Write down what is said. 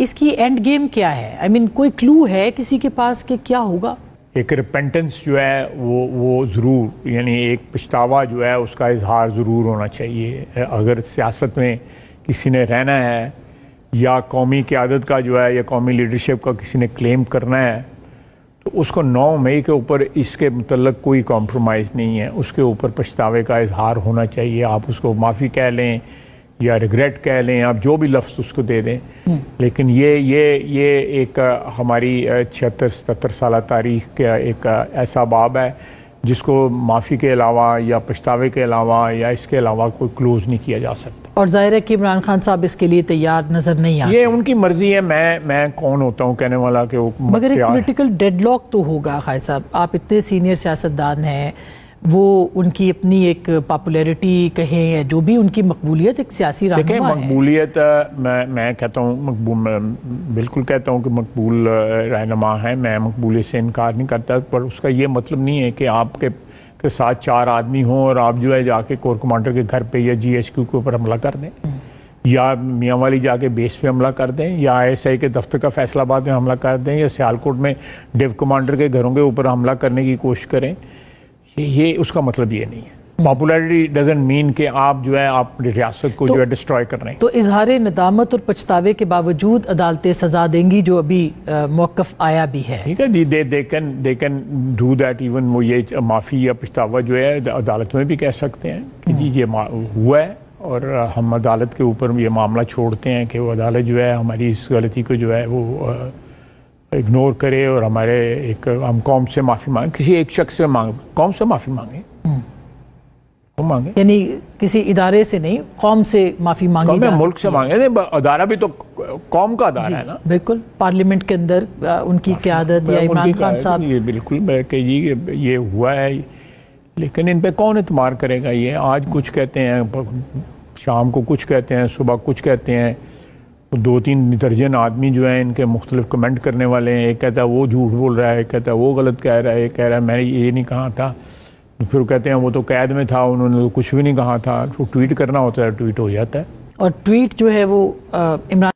इसकी end game क्या है? आई मीन कोई क्लू है किसी के पास कि क्या होगा? एक रिपेंटेंस जो है वो ज़रूर, यानी एक पछतावा जो है उसका इजहार ज़रूर होना चाहिए। अगर सियासत में किसी ने रहना है या कौमी क़यादत का जो है या कौमी लीडरशिप का किसी ने क्लेम करना है तो उसको 9 मई के ऊपर इसके मतलब कोई कॉम्प्रोमाइज़ नहीं है, उसके ऊपर पछतावे का इजहार होना चाहिए। आप उसको माफ़ी कह लें या रिग्रेट कह लें, आप जो भी लफ्ज़ उसको दे दें, लेकिन ये एक हमारी 76-77 साल तारीख़ का एक ऐसा बाब है जिसको माफ़ी के अलावा या पछतावे के अलावा या इसके अलावा कोई क्लोज़ नहीं किया जा सकता। और ज़ाहिर है कि इमरान खान साहब इसके लिए तैयार नज़र नहीं आते। ये उनकी मर्ज़ी है, मैं कौन होता हूँ कहने वाला कि वो, मगर एक पॉलिटिकल डेडलॉक तो होगा। खाई साहब, आप इतने सीनियर सियासतदान हैं, वो उनकी अपनी एक पॉपुलैरिटी कहें या जो भी उनकी मकबूलियत एक सियासी रहनुमा है। मकबूलियत मैं कहता हूँ, बिल्कुल कहता हूँ कि मकबूल रहनुमा है, मैं मकबूलियत से इनकार नहीं करता, पर उसका ये मतलब नहीं है कि आपके के साथ 4 आदमी हों और आप जो है जाके कोर कमांडर के घर पे या GHQ के ऊपर हमला कर दें या मियाँ वाली जाके बेस पे हमला कर दें या ISI के दफ्तर का फैसलाबाद में हमला कर दें या सियालकोट में डिव कमांडर के घरों के ऊपर हमला करने की कोशिश करें। ये उसका मतलब ये नहीं है। पॉपुलैरिटी डजंट मीन कि आप जो है आप रियासत को जो है डिस्ट्रॉय कर रहे हैं। तो इजहार नदामत और पछतावे के बावजूद अदालतें सजा देंगी, जो अभी मौक़िफ़ आया भी है। ठीक है जी, they can do that. Even वो ये माफ़ी या पछतावा जो है अदालत में भी कह सकते हैं कि जी ये हुआ है और हम अदालत के ऊपर ये मामला छोड़ते हैं कि वो अदालत जो है हमारी इस गलती को जो है वो इग्नोर करे और हमारे हम कौम से माफ़ी मांगे, किसी एक शख्स से मांगे, कौम से माफ़ी मांगे, वो मांगे, यानी किसी इदारे से नहीं, कौम से माफ़ी मांगी जा मुल्क से मांगे। अदारा भी तो कौम का अदारा है ना। बिल्कुल, पार्लियामेंट के अंदर उनकी क़यादत या इमरान खान साहब, ये बिल्कुल कि ये हुआ है, लेकिन इन पे कौन एतमार करेगा? ये आज कुछ कहते हैं, शाम को कुछ कहते हैं, सुबह कुछ कहते हैं। 2-3 दर्जन आदमी जो है इनके मुख्तलिफ कमेंट करने वाले हैं। एक कहता है वो झूठ बोल रहा है, एक कहता है वो गलत कह रहा है, एक कह रहा है मैंने ये नहीं कहा था, फिर कहते हैं वो तो कैद में था, उन्होंने तो कुछ भी नहीं कहा था। तो ट्वीट करना होता है, ट्वीट हो जाता है। और ट्वीट जो है वो इमरान